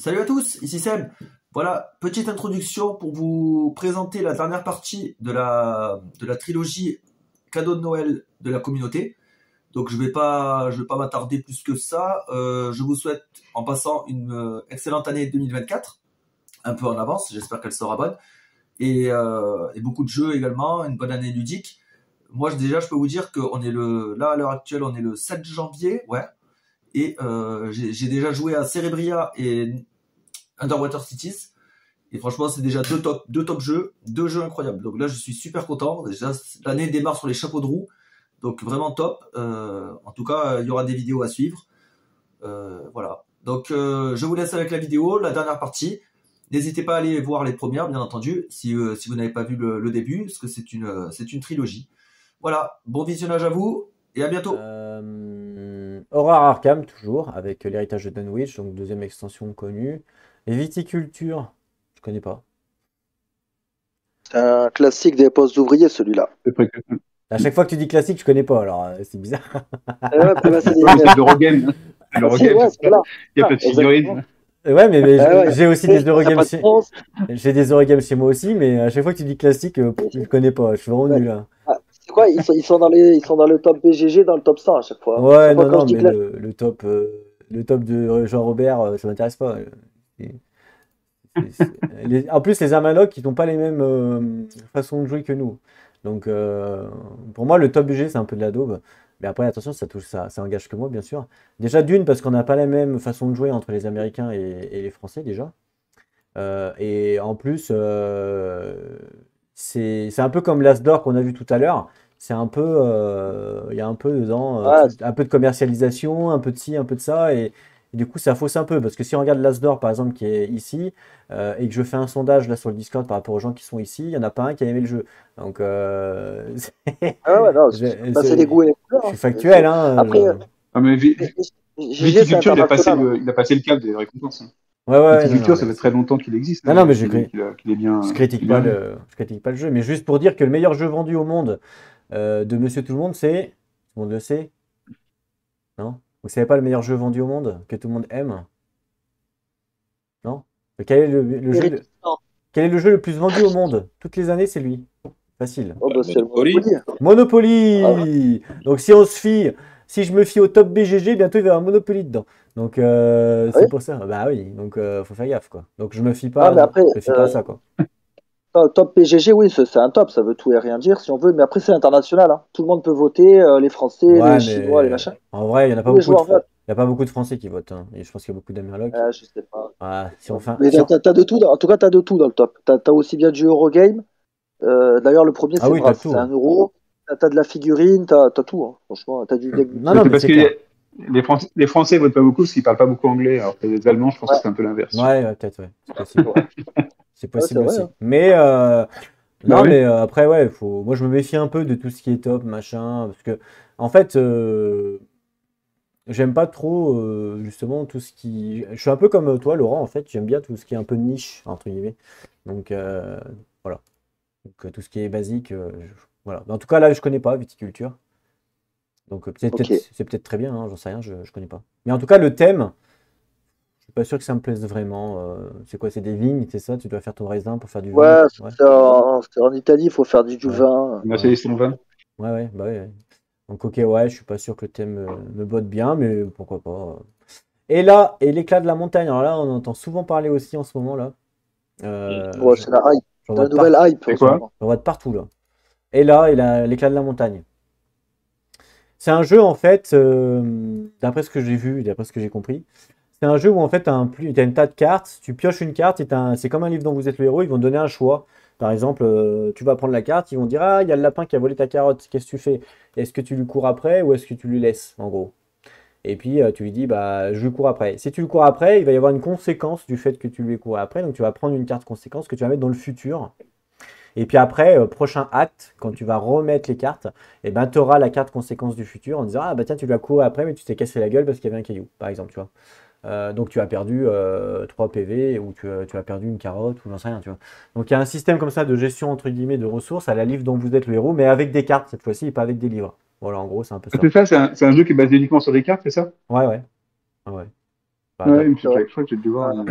Salut à tous, ici Seb. Voilà, petite introduction pour vous présenter la dernière partie de la trilogie cadeau de Noël de la communauté. Donc je vais pas m'attarder plus que ça. Je vous souhaite en passant une excellente année 2024, un peu en avance, j'espère qu'elle sera bonne. Et beaucoup de jeux également, une bonne année ludique. Moi déjà je peux vous dire qu'on est là à l'heure actuelle on est le 7 janvier, ouais. Et j'ai déjà joué à Cerebria et Underwater Cities. Et franchement, c'est déjà deux top jeux, deux jeux incroyables. Donc là, je suis super content. Déjà, l'année démarre sur les chapeaux de roue. Donc vraiment top. En tout cas, il y aura des vidéos à suivre. Voilà. Donc je vous laisse avec la vidéo, la dernière partie. N'hésitez pas à aller voir les premières, bien entendu, si vous n'avez pas vu le début, parce que c'est une trilogie. Voilà. Bon visionnage à vous et à bientôt. Horror Arkham, toujours, avec l'héritage de Dunwich, donc deuxième extension connue. Et Viticulture, je connais pas. C'est un classique des postes d'ouvriers, celui-là. À chaque fois que tu dis classique, je connais pas, alors c'est bizarre. Ouais, bah, c'est des... Oui, c'est l'Eurogame. Ouais, voilà. Il y a pas de figurines. Ouais, mais Ouais. j'ai aussi des Ça a Eurogames pas de chez... sens. J'ai des Eurogames chez moi aussi, mais à chaque fois que tu dis classique, je connais pas, je suis vraiment Ouais. nul là. Ah, c'est quoi? Ils sont dans le top BGG, dans le top 100 à chaque fois. Ouais, Chaque fois non, quand non, je dis mais que là, le top de Jean-Robert, ça m'intéresse pas. C'est- En plus, les Amalok, ils n'ont pas les mêmes façons de jouer que nous. Donc, pour moi, le top BG, c'est un peu de la daube. Mais après, attention, ça engage que moi, bien sûr. Déjà, d'une, parce qu'on n'a pas la même façon de jouer entre les Américains et les Français, déjà. Et en plus, c'est un peu comme l'As d'or qu'on a vu tout à l'heure. C'est un peu, il y a un peu dedans, ouais, un peu de commercialisation, un peu de ci, un peu de ça, et du coup, ça fausse un peu parce que si on regarde l'As d'or par exemple qui est ici et que je fais un sondage là sur le Discord par rapport aux gens qui sont ici, il y en a pas un qui a aimé le jeu. Donc, ouais, non, bah, c'est les je goûts et les couleurs, suis hein. factuel, hein. Après, Ah, mais GG, c'est Viticulture, international, hein. il a passé le cap des récompenses. Hein. Ouais, ouais, non, non, Viticulture, ça mais fait très longtemps qu'il existe, non, hein, non, mais qu'il est bien, je critique qu'il est pas bien vu. je critique pas le jeu, mais juste pour dire que le meilleur jeu vendu au monde de Monsieur Tout le Monde, c'est. Tout le monde le sait, non? Vous savez pas le meilleur jeu vendu au monde que tout le monde aime? Non? Quel est quel est le jeu le plus vendu au monde? Toutes les années, c'est lui. Facile. Oh, bah, c'est le Monopoly. Monopoly. Ah, Monopoly! Donc si je me fie au top BGG, bientôt il va y avoir Monopoly dedans. Donc ouais. c'est pour ça. Bah oui, donc faut faire gaffe quoi. Donc Ah, mais après, je me fie pas à ça quoi. top PGG, oui, c'est un top, ça veut tout et rien dire si on veut, mais après, c'est international, hein. Tout le monde peut voter, les Français, les Ouais, Chinois, les mais machins. en vrai, Tous les joueurs votent. Il y a pas beaucoup de Français qui votent, hein. Et je pense qu'il y a beaucoup d'Amerlocs. Je sais pas. Ah, si on fait Mais t'as de tout, en tout cas, t'as de tout dans le top. T'as aussi bien du Eurogame. D'ailleurs, le premier, Ah c'est oui, t'as Brass, tout, c'est un hein. euro. T'as de la figurine, t'as tout, hein. Franchement, t'as du deck Non, Mais non, c'est mais parce c'est que clair. les Français votent pas beaucoup parce qu'ils parlent pas beaucoup anglais, alors que les Allemands, je pense que Ouais, c'est un peu l'inverse. Ouais, ouais, peut-être, ouais. C'est c'est possible. vrai. C'est Ouais, c'est possible vrai, aussi. hein. Mais Bah non, oui. mais après, ouais, moi je me méfie un peu de tout ce qui est top, machin, parce que en fait, j'aime pas trop justement tout ce qui. Je suis un peu comme toi, Laurent. En fait, j'aime bien tout ce qui est un peu niche entre guillemets. Donc voilà. Donc tout ce qui est basique, voilà. En tout cas, là, je connais pas viticulture. Donc Ok. c'est peut-être très bien, hein, j'en sais rien, je connais pas. Mais en tout cas, le thème, je suis pas sûr que ça me plaise vraiment. C'est quoi? C'est des vignes, c'est ça? Tu dois faire ton raisin pour faire du vin? Ouais, Ouais, c'est en Italie, il faut faire du ouais, vin. On a ouais. fait 120. Ouais, ouais, bah ouais, ouais. Donc ok, ouais, je suis pas sûr que le thème me botte bien, mais pourquoi pas. Et là, et l'éclat de la montagne. Alors là, on entend souvent parler aussi en ce moment là. Ouais, c'est la hype. J'en C'est vois la de nouvelle partout. hype C'est en ce quoi? moment. J'en vois de partout là. Et là, l'éclat de la montagne. C'est un jeu en fait, d'après ce que j'ai vu, et d'après ce que j'ai compris, c'est un jeu où en fait t'as une tas de cartes, tu pioches une carte et c'est comme un livre dont vous êtes le héros, ils vont te donner un choix. Par exemple, tu vas prendre la carte, ils vont dire ah il y a le lapin qui a volé ta carotte, qu'est-ce que tu fais? Est-ce que tu lui cours après ou est-ce que tu lui laisses en gros? Et puis tu lui dis bah je lui cours après. Si tu lui cours après, il va y avoir une conséquence du fait que tu lui cours après, donc tu vas prendre une carte conséquence que tu vas mettre dans le futur. Et puis après, prochain acte, quand tu vas remettre les cartes, et ben, tu auras la carte conséquence du futur en disant ah bah tiens tu l'as couru après mais tu t'es cassé la gueule parce qu'il y avait un caillou, par exemple, tu vois. Donc tu as perdu 3 PV ou tu as perdu une carotte ou j'en sais rien, tu vois. Donc il y a un système comme ça de gestion entre guillemets de ressources à la livre dont vous êtes le héros, mais avec des cartes cette fois-ci et pas avec des livres. Voilà, en gros, c'est un peu ça. C'est ça, c'est un jeu qui est basé uniquement sur des cartes, c'est ça? Ouais, ouais. Ah ouais. Bah, Ouais, c'est vrai. je crois que j'ai dû voir un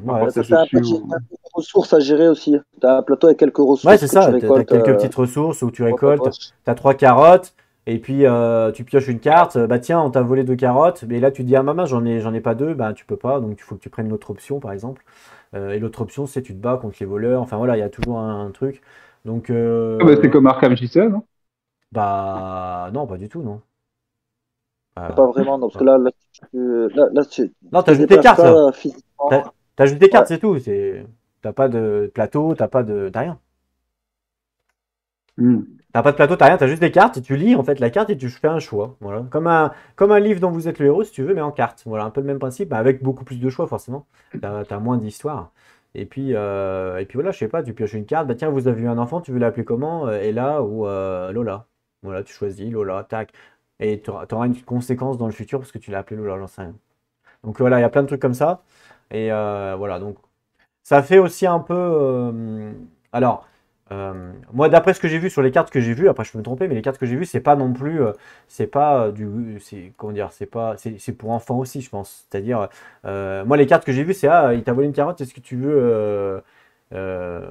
ouais, reportage T'as dessus. t'as des ressources à gérer aussi. T'as un plateau avec quelques ouais, c'est ressources que tu ça. Tu as récoltes quelques petites ressources où tu à droite à récoltes. gauche. Tu as 3 carottes. Et puis tu pioches une carte. Bah tiens, on t'a volé 2 carottes. Mais là, tu dis, ah maman, j'en ai pas 2. Bah tu peux pas. Donc il faut que tu prennes l'autre option, par exemple. Et l'autre option, c'est tu te bats contre les voleurs. Enfin voilà, il y a toujours un truc. Donc, Ah bah, c'est comme Arkham JCA, non? bah non, pas du tout, non. Pas Bah, vraiment, non, parce que bah. là, tu Non, te t'ajoutes tes déplaces cartes là. pas physiquement. T'ajoutes tes Ouais. cartes, c'est tout. T'as pas de plateau, t'as rien. Hmm. T'as pas de plateau, t'as rien, t'as juste des cartes et tu lis en fait la carte et tu fais un choix. Voilà. Comme un livre dont vous êtes le héros si tu veux, mais en carte. Voilà, un peu le même principe, mais avec beaucoup plus de choix forcément. T'as moins d'histoire. Et puis voilà, je sais pas, tu pioches une carte, bah tiens, vous avez eu un enfant, tu veux l'appeler comment? Ella ou Lola. Voilà, tu choisis Lola, tac. Et t'auras une conséquence dans le futur parce que tu l'as appelé Lola, j'en sais rien. Donc voilà, il y a plein de trucs comme ça. Et voilà, donc ça fait aussi un peu. Alors, moi, d'après ce que j'ai vu sur les cartes que j'ai vues, après je peux me tromper, mais les cartes que j'ai vues, c'est pas non plus, c'est pas comment dire, c'est pour enfants aussi, je pense. C'est-à-dire, moi, les cartes que j'ai vues, c'est il t'a volé une carotte, est-ce que tu veux, euh,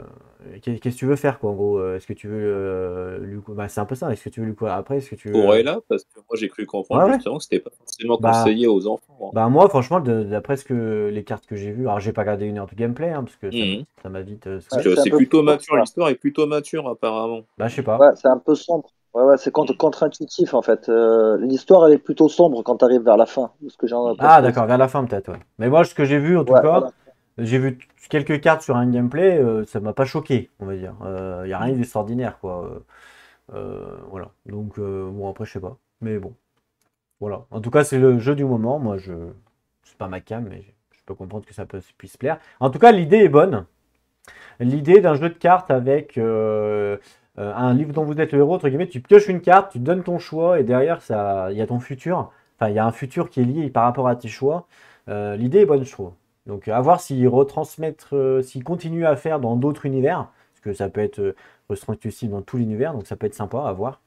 qu'est-ce que tu veux faire, quoi, en gros, est-ce que tu veux bah, c'est un peu ça. Est-ce que tu veux lui courir après, est-ce que tu Pour veux, Ella, parce que moi j'ai cru ouais, comprendre ouais. justement que c'était pas forcément Bah, conseillé aux enfants. bah moi, franchement, d'après les cartes que j'ai vues, alors j'ai pas gardé 1 heure de gameplay, hein, parce que Mhm. ça m'a vite Parce Ouais, que saoulé. c'est un c'est peu plutôt sombre, mature, ouais. l'histoire est plutôt mature apparemment. Bah, je sais pas. Ouais, c'est un peu sombre. Ouais, ouais, c'est contre-intuitif en fait. L'histoire, elle est plutôt sombre quand tu arrives vers la fin, de ce que j'en ai Ah, compris. d'accord, vers la fin peut-être, ouais. Mais moi, ce que j'ai vu, en tout Ouais, cas, voilà. j'ai vu quelques cartes sur un gameplay, ça m'a pas choqué, on va dire. Y a rien d'extraordinaire, quoi. Voilà. Donc, bon, après, je sais pas. Mais bon, voilà. En tout cas, c'est le jeu du moment. Moi, c'est pas ma cam, mais je peux comprendre que ça puisse plaire. En tout cas, l'idée est bonne. L'idée d'un jeu de cartes avec un livre dont vous êtes le héros, entre guillemets, tu pioches une carte, tu donnes ton choix et derrière, il y a ton futur. Enfin, il y a un futur qui est lié par rapport à tes choix. L'idée est bonne, je trouve. Donc, à voir s'ils retransmettent, s'ils continuent à faire dans d'autres univers, parce que ça peut être retransmissible dans tout l'univers, donc ça peut être sympa à voir.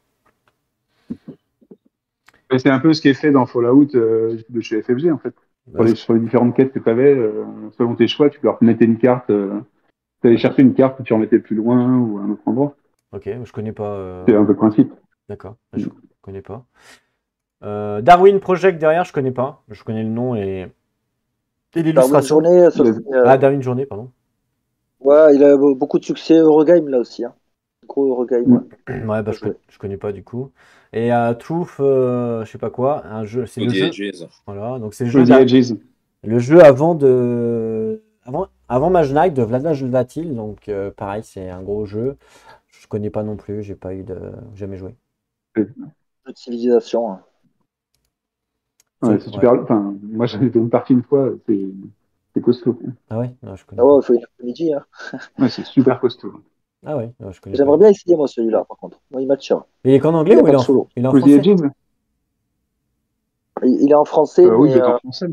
Mais c'est un peu ce qui est fait dans Fallout de chez FFG, en fait. Bah, Sur les différentes quêtes que tu avais, selon tes choix, tu leur mettais une carte. Tu allais chercher une carte que tu remettais plus loin ou à un autre endroit. ok, je connais pas. C'est un peu le principe. D'accord, je connais pas. Darwin Project derrière, je connais pas. Je connais le nom et Darwin l'illustration. Journée, ça, Ah, Darwin Journée, pardon. ouais, il a beaucoup de succès Eurogame là aussi. Hein. Gros Eurogame, ouais. Ouais, bah, Bien joué. je connais pas du coup. Et Truth, je sais pas quoi, un jeu, c'est Aux le The jeu. Edges. Voilà, donc c'est The Edges. le jeu avant Mage Knight de Vlaada Juvatil, donc pareil, c'est un gros jeu. Je connais pas non plus, j'ai pas eu de, jamais joué. Jeu de civilisation. Hein. Ouais, c'est Ouais. super. Enfin, moi, j'en ai fait une partie une fois. C'est costaud. Ah ouais, non, je connais Ah pas. ouais, il faut une après-midi. Hein. Ouais, c'est super costaud. Ah ouais, non, je connais pas. J'aimerais bien essayer moi celui-là par contre. Moi il m'attire. Il est qu'en anglais Il n'y a ou pas de solo. il est en The français? Edges? Il est en français, Oui, mais il est en français.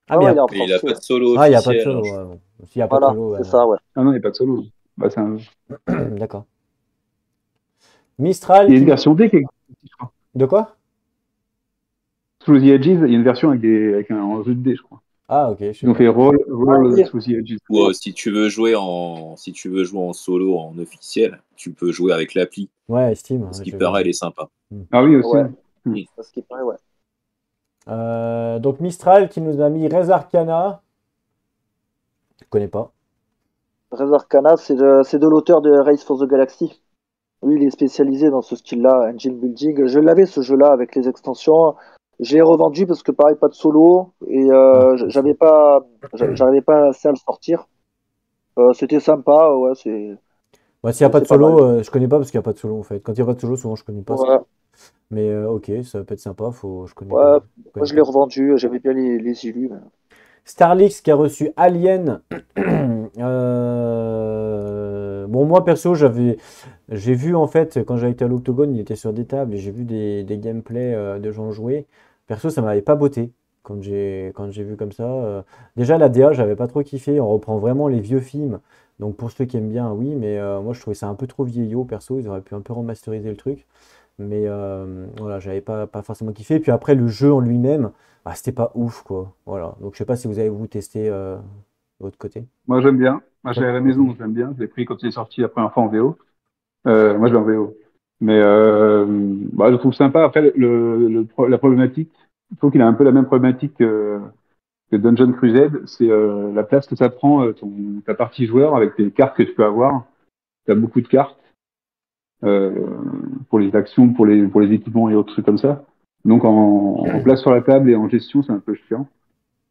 Ah, ah mais ouais, il est en Mais il a français. pas Ouais. de solo ah, il n'y a pas de officiel. solo. Hein. Ouais, bon. S'il n'y a pas de Voilà, solo, c'est ça, ouais. Ah non, il n'y a pas de solo. Bah, d'accord. Mistral il y a une qui. version D qui existe, je crois. De quoi? Sous The Edges, il y a une version avec un jeu de dés, je crois. Ah, ok, je sais Ils ont pas. fait Roll Ah oui. Sous The Edges. Ou si tu veux jouer en solo, en officiel, tu peux jouer avec l'appli. Ouais, Steam, Ce ouais, qui j'ai vu. paraît, elle est sympa. Ah oui, aussi. Ouais, Hmm. c'est ce qui paraît, ouais. Donc Mistral qui nous a mis Res Arcana. Je connais pas. Res Arcana, c'est de l'auteur de Race for the Galaxy. Lui, il est spécialisé dans ce style-là, engine building. Je l'avais ce jeu-là avec les extensions. Je l'ai revendu parce que pareil, pas de solo et j'arrivais pas assez à le sortir. C'était sympa, ouais, Ouais, s'il n'y a pas de c'est pas mal. solo, je connais pas parce qu'il n'y a pas de solo en fait. Quand il n'y a pas de solo, souvent je connais pas. Ouais, Mais ok, ça peut être sympa. Je connais ouais. pas. Je Moi, connais je l'ai pas. revendu. J'avais bien les illus. Mais... Starlix qui a reçu Alien. Bon, moi perso, j'ai vu en fait quand j'avais été à l'Octogone, il était sur des tables et j'ai vu des gameplays de gens jouer. Perso, ça m'avait pas botté quand j'ai vu comme ça. Déjà la DA, j'avais pas trop kiffé. On reprend vraiment les vieux films. Donc pour ceux qui aiment bien, oui, mais moi je trouvais ça un peu trop vieillot perso. Ils auraient pu un peu remasteriser le truc. Mais voilà, j'avais pas forcément kiffé. Puis après, le jeu en lui-même, c'était pas ouf, quoi. Voilà. Donc je sais pas si vous avez vous testé de votre côté. Moi, j'aime bien. Moi, j'ai Ouais. à la maison, donc j'aime bien. Je l'ai pris quand il est sorti la première fois en VO. Moi, je l'ai en VO. Mais je trouve sympa. Après, la problématique, je trouve qu'il a un peu la même problématique que Dungeon Crusade. C'est la place que ça prend, ta partie joueur, avec les cartes que tu peux avoir. Tu as beaucoup de cartes euh, pour les actions, pour les équipements et autres trucs comme ça. Donc, en place sur la table et en gestion, c'est un peu chiant.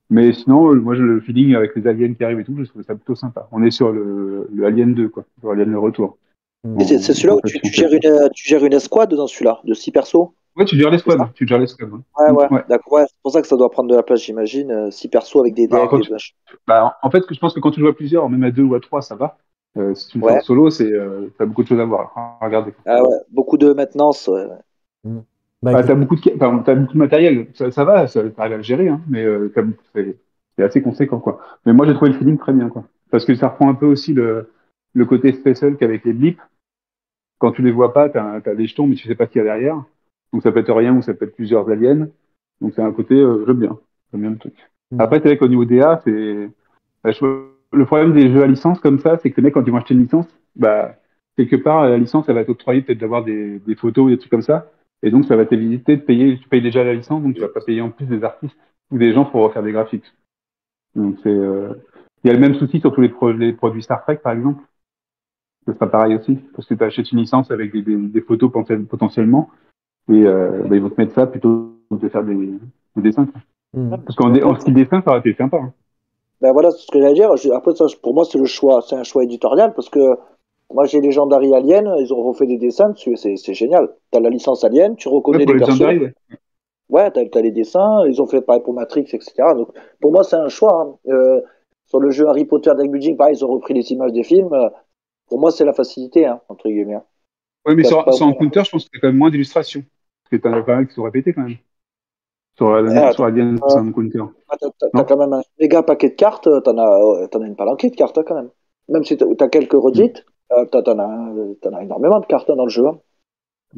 Mais sinon, moi, j'ai le feeling avec les aliens qui arrivent et tout, je trouve ça plutôt sympa. On est sur le Alien 2, quoi. Sur Alien le retour. Mm. Et c'est celui-là En où tu, faction tu gères tactique. tu gères une escouade dans celui-là, de 6 persos, Ouais, tu gères les c'est ça? squads. Tu gères les squads, ouais. Ouais. Ouais. D'accord, ouais, c'est pour ça que ça doit prendre de la place, j'imagine. 6 persos avec des Alors, decks, des machins. en fait, je pense que quand tu joues à plusieurs, même à deux ou à trois, ça va. Si tu le fais en Ouais, solo, t'as beaucoup de choses à voir. Regardez. ah ouais, beaucoup de maintenance. Ouais. Mm. Bah écoute, T'as beaucoup de matériel. Ça va, t'arrives à le gérer, hein, mais c'est assez conséquent, quoi. Mais moi, j'ai trouvé le feeling très bien, quoi. Parce que ça reprend un peu aussi le côté Space Hulk avec les blips. Quand tu les vois pas, t'as des jetons, mais tu sais pas ce qu'il y a derrière. Donc ça peut être rien ou ça peut être plusieurs aliens. Donc c'est un côté, j'aime bien. J'aime bien le truc. mm. Après, c'est vrai qu'au niveau DA, le problème des jeux à licence comme ça, c'est que les mecs, quand ils vont acheter une licence, quelque part, la licence, elle va t'octroyer peut-être d'avoir des photos ou des trucs comme ça. Et donc, ça va t'éviter de payer. Tu payes déjà la licence, donc tu vas pas payer en plus des artistes ou des gens pour refaire des graphiques. Donc, il y a le même souci sur tous les produits Star Trek, par exemple. Ce sera pareil aussi, parce que tu achètes une licence avec des photos potentiellement, et ils vont te mettre ça plutôt que de faire des dessins, quoi. Mm. Parce en style dessin, ça aurait été sympa, hein. Ben voilà, c'est ce que j'allais dire. Après, ça, pour moi, c'est un choix éditorial parce que moi, j'ai Legendary Alien, ils ont refait des dessins dessus, c'est génial. T'as la licence Alien, tu Ouais, reconnais pour les les persos. Legendary, ouais. Ouais, t'as les dessins, ils ont fait pareil pour Matrix, etc. Donc, pour moi, c'est un choix, hein. Sur le jeu Harry Potter Deck Building, pareil, ils ont repris les images des films. Pour moi, c'est la facilité, hein, entre guillemets. Ouais, mais T'as pas- sur Encounter, je pense qu'il y a quand même moins d'illustrations. Parce que t'en as pas mal qui sont répétés quand même. Sur attends, Alien euh, Encounter. t'as Non? quand même un méga paquet de cartes, t'en as une palanquée de cartes, hein, quand même. Même si t'as quelques Mm. redites, t'en as énormément de cartes, hein, dans le jeu, hein.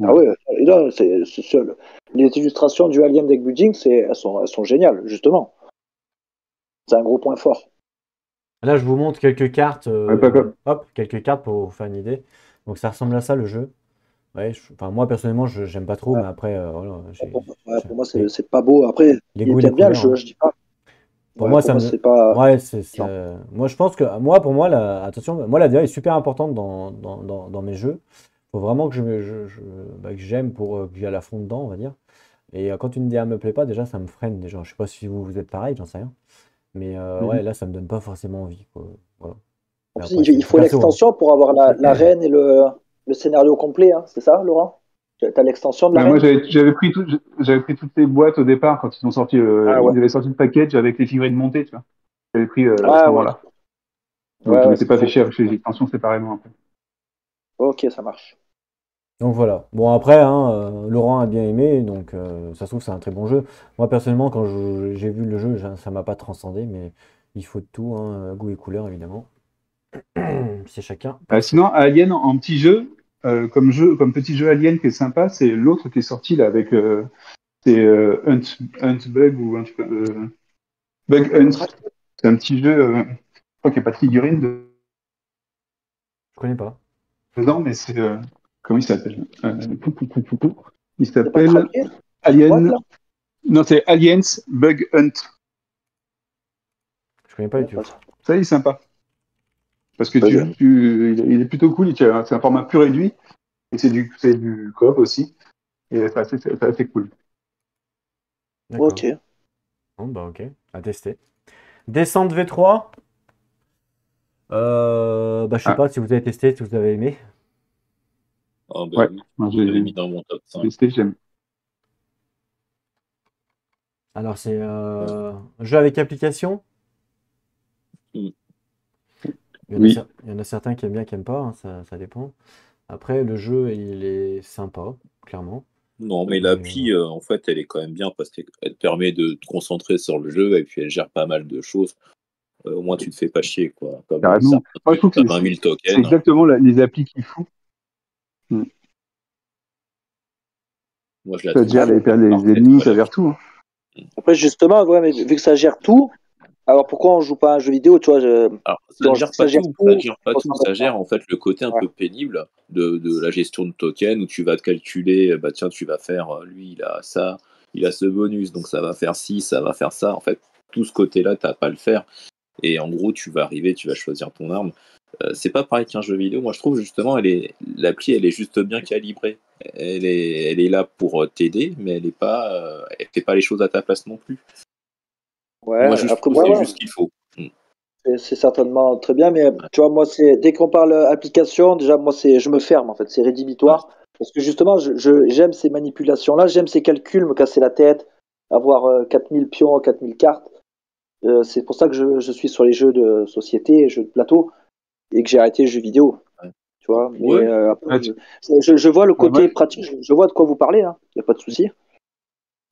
Ah Ouais. ouais, et là, les illustrations du Alien Deck Building, elles sont géniales, justement. C'est un gros point fort. Là, je vous montre quelques cartes. Ouais, pas comme. Hop, quelques cartes pour vous faire une idée. Donc ça ressemble à ça le jeu. Ouais, enfin, moi personnellement, j'aime pas trop, Ouais, mais après, voilà, pour moi, les, c'est pas beau. Après, les il est goûts et les peut-être bien le couleurs, jeu, hein. je dis pas. Pour Ouais, moi, pour ça moi, me. c'est pas. Ouais, Non. moi, je pense que. Moi, pour moi, attention, moi, la DA est super importante dans mes jeux. Faut vraiment que que j'aime pour que j'aille à fond dedans, on va dire. Et quand une DA me plaît pas, déjà, ça me freine. Déjà, je sais pas si vous êtes pareil, j'en sais rien. Mais ouais, Mhm. là, ça me donne pas forcément envie, quoi. Voilà. En Mais plus, après, il c'est faut perso, hein. l'extension pour avoir la reine et le scénario complet, hein. C'est ça, Laurent? T'as l'extension de la Moi, reine? j'avais pris toutes les boîtes au départ quand ils ont sorti, Ah ouais. ils avaient sorti le package avec les figurines montées, tu vois. J'avais pris à ce Ah ouais. moment-là. Donc, Ouais, je ouais, m'étais ce qu'il pas fait faut. chier avec les extensions séparément après. Ok, ça marche. Donc voilà. Bon après, hein, Laurent a bien aimé, donc ça se trouve c'est un très bon jeu. Moi personnellement, quand j'ai vu le jeu, ça m'a pas transcendé, mais il faut de tout, hein, goût et couleur évidemment. C'est chacun pour ses Sinon, Alien en petit comme petit jeu Alien qui est sympa, c'est l'autre qui est sorti là avec c'est Hunt Bug ou un truc, Bug Hunt. C'est un petit jeu, je crois qu'il n'y a pas de figurine Je connais pas. dedans, mais c'est comment il s'appelle? Il C'est pas s'appelle craqué, la boîte, Alien. là? Non, c'est Aliens Bug Hunt. Je connais pas du Ouais, tout. Ça, il est sympa. Parce que vas-y. il est plutôt cool. C'est un format plus réduit. Et c'est du coop aussi. Et c'est assez cool. D'accord. Ok. Bon bah ok, à tester. Descente V3. Bah je sais Ah, pas si vous avez testé, si vous avez aimé. Ah bah ouais. oui, Moi, je l'avais j'ai mis dans mon top 5. testé, j'aime. Alors c'est un jeu avec application. Mm. Oui. Il y en a certains qui aiment bien, qui aiment pas, hein, ça dépend. Après, le jeu, il est sympa, clairement. Non, mais Mais, l'appli, en fait, elle est quand même bien parce qu'elle te permet de te concentrer sur le jeu et puis elle gère pas mal de choses. Au moins, tu te fais pas chier, quoi. Comme Carrément. certains Moi, je trucs, trouve t'as que 20 000 c'est tokens. exactement les applis qu'il faut. Mm. Moi, je la Ça trouve gère les parfaite, ennemis, quoi, ça la gère tout. Après, justement, ouais, mais vu que ça gère tout, alors pourquoi on joue pas à un jeu vidéo, tu vois, Alors, si ça ne gère pas ça gère tout, ça tout, gère pas on tout, s'embête ça pas. gère en fait le côté un Ouais. peu pénible de la gestion de token où tu vas te calculer, bah tiens, tu vas faire, lui, il a ça, il a ce bonus, donc ça va faire ci, ça va faire ça. En fait, tout ce côté-là, t'as pas à le faire. Et en gros, tu vas arriver, tu vas choisir ton arme. C'est pas pareil qu'un jeu vidéo. Moi, je trouve justement, l'appli, elle est juste bien calibrée. Elle est là pour t'aider, mais elle fait pas les choses à ta place non plus. Ouais, Moi, je après, trouve que c'est juste ce qu'il faut. Mm. c'est certainement très bien, mais tu vois, moi, dès qu'on parle application, déjà, moi, je me ferme, en fait, c'est Ouais. rédhibitoire. Parce que justement, j'aime ces manipulations-là, j'aime ces calculs, me casser la tête, avoir 4000 pions, 4000 cartes. C'est pour ça que je suis sur les jeux de société, jeux de plateau, et que j'ai arrêté les jeux vidéo. Ouais. Tu vois, mais Ouais. après, Ouais, je vois le ouais, côté pratique, je vois de quoi vous parlez, il n'y a pas de souci,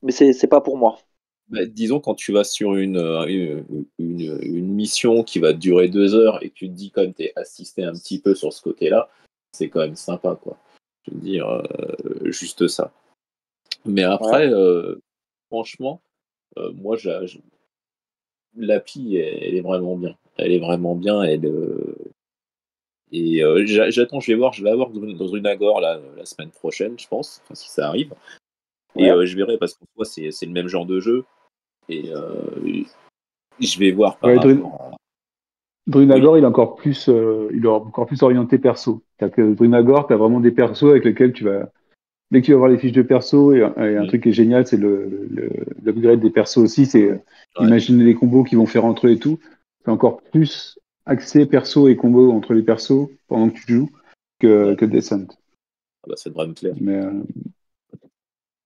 mais c'est pas pour moi. Bah, disons, quand tu vas sur une mission qui va durer 2 heures et que tu te dis quand même t'es assisté un petit peu sur ce côté-là, c'est quand même sympa, quoi. Je veux dire, juste ça. Mais Ouais, après, franchement, moi, l'appli, elle est vraiment bien. Elle est vraiment bien. J'attends, je vais la voir dans une Agor la semaine prochaine, je pense, enfin, si ça arrive. Et ouais. je verrai parce qu'en soi, c'est le même genre de jeu. Et je vais voir par ouais, rapport à. Oui, Drunagor, il est encore plus orienté perso. T'as que Drunagor, t'as vraiment des persos avec lesquels dès que tu vas voir les fiches de perso, et un mm, truc qui est génial, c'est l'upgrade des persos aussi, c'est ouais, imaginer les combos qu'ils vont faire entre eux et tout. C'est encore plus axé perso et combo entre les persos pendant que tu joues ouais. que Descent. Ah bah, ça devrait me plaire.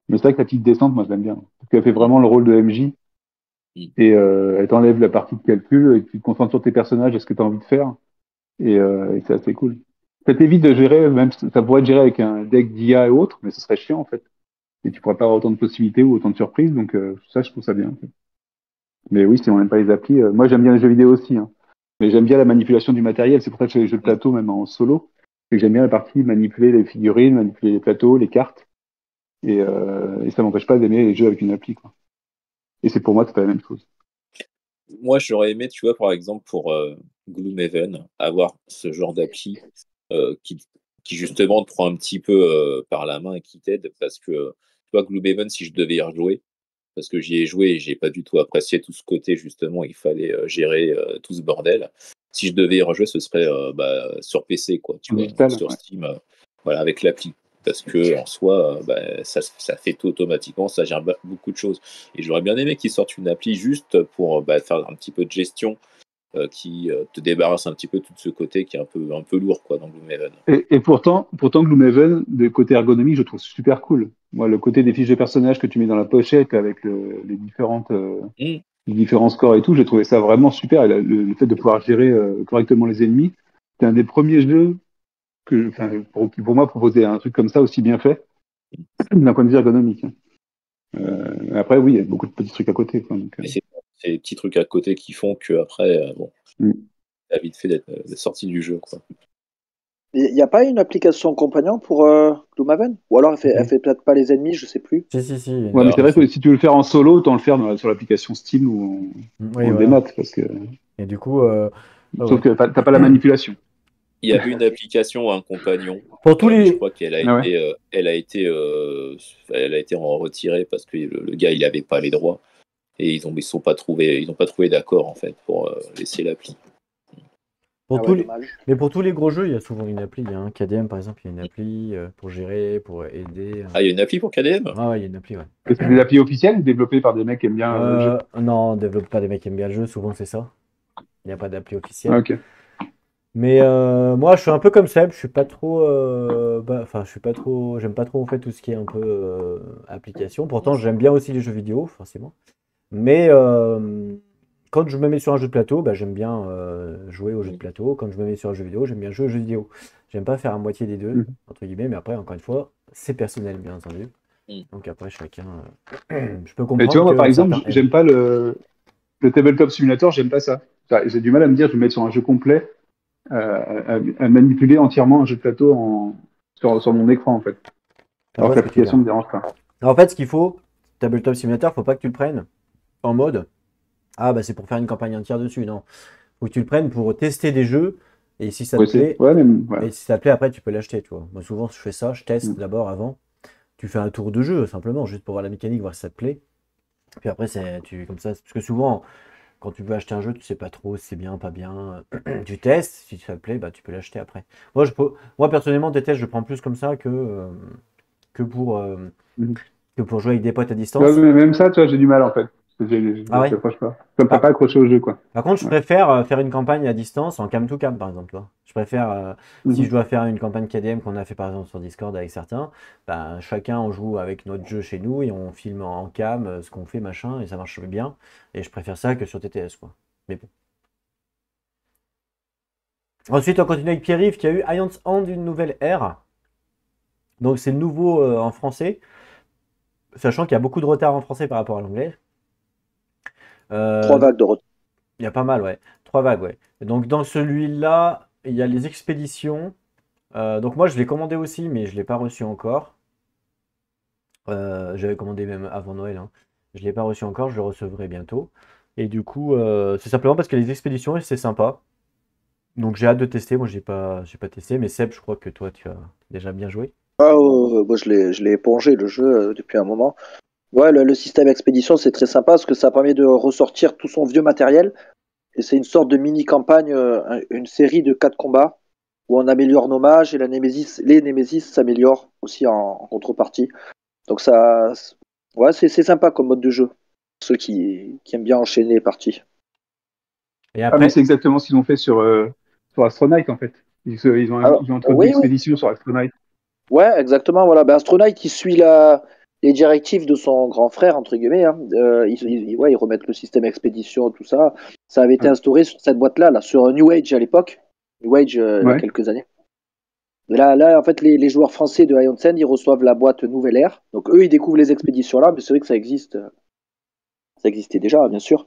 Mais c'est vrai que la petite descente, moi je l'aime bien. Parce qu'elle fait Mm, vraiment le rôle de MJ mm. et elle t'enlève la partie de calcul et tu te concentres sur tes personnages et ce que tu as envie de faire. Et c'est assez cool. Ça t'évite de gérer, même ça pourrait être géré avec un deck d'IA et autres, mais ce serait chiant en fait. Et tu pourrais pas avoir autant de possibilités ou autant de surprises, donc ça je trouve ça bien. En fait. Mais oui, si on n'aime pas les applis, moi j'aime bien les jeux vidéo aussi, hein. Mais j'aime bien la manipulation du matériel, c'est pour ça que je fais les jeux de plateau même en solo. C'est que j'aime bien la partie manipuler les figurines, manipuler les plateaux, les cartes, et ça m'empêche pas d'aimer les jeux avec une appli, quoi. Et c'est pour moi, c'est pas la même chose. Moi, j'aurais aimé, tu vois, par exemple, pour Gloomhaven, avoir ce genre d'appli qui justement te prend un petit peu par la main et qui t'aide parce que, tu vois, Gloomhaven, si je devais y rejouer, parce que j'y ai joué et j'ai pas du tout apprécié tout ce côté, justement, il fallait gérer tout ce bordel. Si je devais y rejouer, ce serait sur PC, quoi, tu En vois, digital, sur ouais. Steam, voilà, avec l'appli. Parce que en soi, ça fait tout automatiquement, ça gère beaucoup de choses. Et j'aurais bien aimé qu'ils sortent une appli juste pour faire un petit peu de gestion qui te débarrasse un petit peu de tout ce côté qui est un peu lourd quoi, dans Gloomhaven. Et pourtant, Gloomhaven, de côté ergonomique, je trouve super cool. Moi, le côté des fiches de personnages que tu mets dans la pochette avec Mm. les différents scores et tout, j'ai trouvé ça vraiment super. Et le fait de pouvoir gérer correctement les ennemis, c'est un des premiers jeux qui pour moi proposait un truc comme ça aussi bien fait d'un point de vue ergonomique. Après, oui, il y a beaucoup de petits trucs à côté, quoi, donc, Et c'est des petits trucs à côté qui font que après, bon, mm. t'as vite fait d'être sorti du jeu quoi. Il n'y a pas une application compagnon pour Gloomhaven? Ou alors elle Si, fait peut-être pas les ennemis, je sais plus. si, il y a une Ouais, mais c'est Alors, vrai que application. si tu veux le faire en solo, autant le faire sur l'application Steam ou Oui, en voilà. démat, parce que Et du coup, ouais, sauf ouais. que t'as pas la manipulation. il y avait une application, un compagnon, Pour tous mais je les. crois qu'Ah ouais. elle a été retirée parce que le gars il avait pas les droits et ils ont pas trouvé d'accord en fait pour laisser l'appli. Pour Ah tous ouais, les... dommage. Mais pour tous les gros jeux, il y a souvent une appli. Hein. KDM, par exemple, il y a une appli pour gérer, pour aider. Ah, il y a une appli pour KDM? Ah ouais, il y a une appli, ouais. Et c'est des applis officielles développées par des mecs qui aiment bien le jeu. Non, on développe pas des mecs qui aiment bien le jeu, souvent c'est ça. Il n'y a pas d'appli Ah, officielle. ok. Mais moi, je suis un peu comme Seb, je suis pas trop. Enfin, je suis pas trop. J'aime pas trop en fait tout ce qui est un peu application. Pourtant, j'aime bien aussi les jeux vidéo, forcément. Mais quand je me mets sur un jeu de plateau, bah, j'aime bien jouer au jeu de plateau. Quand je me mets sur un jeu vidéo, j'aime bien jouer aux jeux vidéo. J'aime pas faire à moitié des deux, Mhm. entre guillemets, mais après, encore une fois, c'est personnel, bien entendu. Mm. Donc après, chacun. Je peux Et tu vois, comprendre moi, par que exemple, certains aiment. j'aime pas le tabletop simulator, j'aime pas ça. J'ai du mal à me dire, je vais me mettre sur un jeu complet, à manipuler entièrement un jeu de plateau sur mon écran, en fait. Je Alors vois que ce que tu veux l'application dire. me dérange pas. En fait, ce qu'il faut, Tabletop Simulator, faut pas que tu le prennes en mode ah bah c'est pour faire une campagne entière dessus. Non, faut que tu le prennes pour tester des jeux et si ça te Ouais, c'est, plaît, ouais, mais, voilà. et si ça te plaît après tu peux l'acheter, tu vois. Moi souvent je fais ça, je teste Mm. d'abord avant. Tu fais un tour de jeu simplement juste pour voir la mécanique, voir si ça te plaît. Puis après comme ça parce que souvent quand tu veux acheter un jeu, tu sais pas trop si c'est bien, pas bien. Tu testes, si ça te plaît, bah tu peux l'acheter après. Moi personnellement des tests je prends plus comme ça que pour euh, Mm. que pour jouer avec des potes à Ouais, distance. mais même ça, tu vois, j'ai du mal en fait. Parce que Ah ouais. j'accroche pas. Comme t'as Par, pas accroché au jeu, quoi. Par contre, je Ouais. préfère faire une campagne à distance en cam to cam, par exemple. Tu vois. Je préfère, si je Mhm. dois faire une campagne KDM qu'on a fait par exemple sur Discord avec certains, ben, chacun on joue avec notre jeu chez nous et on filme en cam ce qu'on fait, machin, et ça marche bien. Et je préfère ça que sur TTS, quoi. Mais bon. Ensuite, on continue avec Pierre-Yves qui a eu Iron's Hand, une nouvelle ère. Donc, c'est le nouveau en français, sachant qu'il y a beaucoup de retard en français par rapport à l'anglais. 3 Euh, vagues de retour. il y a pas mal, ouais. 3 vagues, ouais. Donc, dans celui-là, il y a les expéditions. Donc moi je l'ai commandé aussi, mais je ne l'ai pas reçu encore. J'avais commandé même avant Noël, hein. Je ne l'ai pas reçu encore, je le recevrai bientôt. Et du coup, c'est simplement parce que les expéditions, c'est sympa. Donc j'ai hâte de tester. Moi, j'ai pas testé, mais Seb, je crois que toi, tu as déjà bien joué. Ah, moi, je l'ai épongé le jeu depuis un moment. Ouais, le système expédition, c'est très sympa parce que ça permet de ressortir tout son vieux matériel. Et c'est une sorte de mini-campagne, une série de 4 combats où on améliore nos mages et les Némésis s'améliorent aussi en contrepartie. Donc ouais, c'est sympa comme mode de jeu. Pour ceux qui aiment bien enchaîner les parties. Et Ah, mais après, c'est exactement ce qu'ils ont fait sur Astronite, en fait. Alors, Ils ont introduit oui, oui, l'expédition sur Astronite. ouais, exactement. Voilà. Ben, Astronite, il suit les directives de son grand frère, entre guillemets, hein. Ouais, ils remettent le système expédition, tout ça. Ça avait été Ouais. instauré sur cette boîte-là, là, sur New Age à l'époque. New Age, il y a Ouais. quelques années. Et là, en fait, les joueurs français de Ion Send, ils reçoivent la boîte Nouvelle Ère. Donc, eux, ils découvrent les expéditions là, mais c'est vrai que ça existe. Ça existait déjà, bien sûr.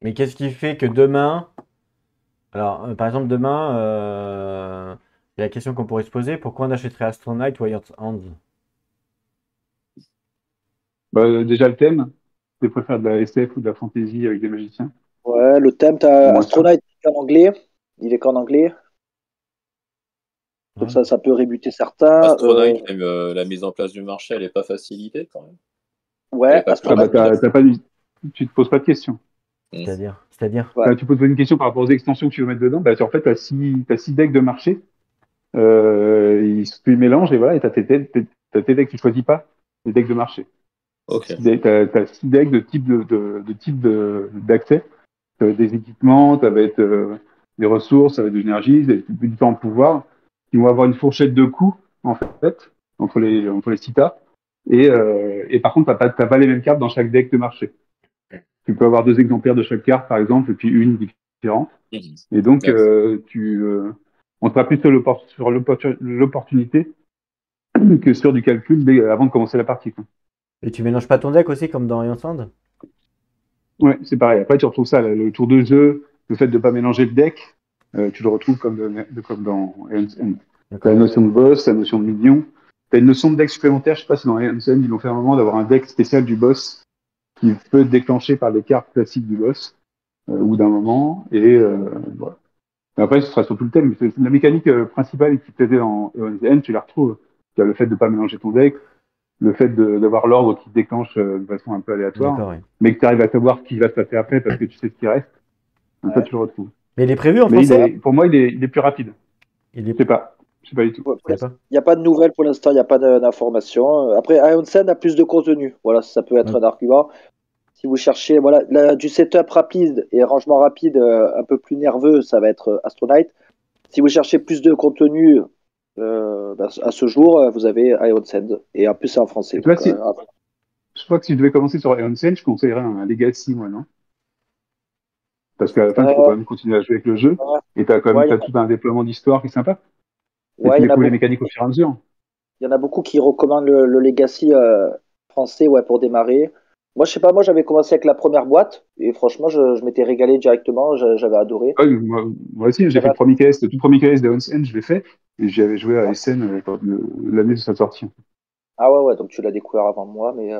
mais qu'est-ce qui fait que demain, alors par exemple demain, il y a la question qu'on pourrait se poser, pourquoi on achèterait Astronaut ou Iron's Hand? Bah, déjà, le thème, je préfère de la SF ou de la fantasy avec des magiciens. Ouais, le thème, Pour t'as moi, ça. Astronaut, il est qu'en anglais. Il est qu'en anglais. Donc, Ouais. ça peut rébuter certains. Astronite, même la mise en place du marché, elle n'est pas facilitée quand même. Elle Ouais, n'est pas plus Ah, bah, Astronaut, rapide à faire. tu te poses pas de questions. Mm. C'est-à-dire. ouais. Bah, tu peux te poser une question par rapport aux extensions que tu veux mettre dedans. Bah, en fait, t'as six decks de marché. Tu les mélanges et voilà, et t'as tes decks, tu choisis pas les decks de marché. Ok. T'as six decks d'accès. Des équipements, ça va être des ressources, ça va être de l'énergie, des différents pouvoirs qui vont avoir une fourchette de coûts, en fait, entre les citas. Et par contre, t'as pas les mêmes cartes dans chaque deck de marché. Tu peux avoir deux exemplaires de chaque carte, par exemple, et puis une différente. Mhm. Et donc, D'accord. on sera plus sur l'opportunité que sur du calcul avant de commencer la partie, quoi. Et tu mélanges pas ton deck aussi comme dans Iron's Hand? Ouais, c'est pareil. Après, tu retrouves ça, le tour de jeu, le fait de ne pas mélanger le deck, tu le retrouves comme dans Aeon's End. Tu as la D'accord. notion de boss, la notion de minion. Tu as une notion de deck supplémentaire. Je sais pas si dans Aeon's End, ils l'ont fait un moment d'avoir un deck spécial du boss qui peut être déclenché par les cartes classiques du boss ou d'un moment. Voilà. Mais après, ce sera sur tout le thème. La mécanique principale qui plaisait dans Aeon's End, tu la retrouves. Tu as le fait de ne pas mélanger ton deck, le fait d'avoir l'ordre qui se déclenche de façon un peu aléatoire, D'accord, oui. mais que tu arrives à savoir ce qui va se passer après parce que tu sais ce qui reste. Donc ça, Ouais. tu le retrouves. Mais il est prévu en Mais français? pour moi, il est plus rapide. Il est. Je sais pas. Je sais pas du tout. Ouais, Je sais pas. il n'y a pas de nouvelles pour l'instant, il n'y a pas d'informations. Après, Ion Send a plus de contenu. Voilà, ça peut être Ouais. un argument. Si vous cherchez voilà, du setup rapide et rangement rapide un peu plus nerveux, ça va être Astronaut. Si vous cherchez plus de contenu à ce jour, vous avez Ion Send. Et en plus, c'est en français. Et toi, Donc, si, je crois que si je devais commencer sur Aeon Sen, je conseillerais un Legacy, moi, non? Parce qu'à la fin, tu peux euh, quand même continuer à jouer avec le jeu. Et ouais, t'as tout un déploiement d'histoire qui est sympa. Et ouais, tu il y en a découvres les beaucoup. mécaniques au fur et à mesure. Il y en a beaucoup qui recommandent le Legacy français ouais, pour démarrer. Moi, je sais pas, moi j'avais commencé avec la première boîte et franchement, je m'étais régalé directement, j'avais adoré. Ah oui, moi aussi, j'ai fait J'avais le tout premier KS de Aeon Sen, je l'ai fait. Et j'y avais joué à ouais, SN l'année de sa sortie. Ah ouais, donc tu l'as découvert avant moi, mais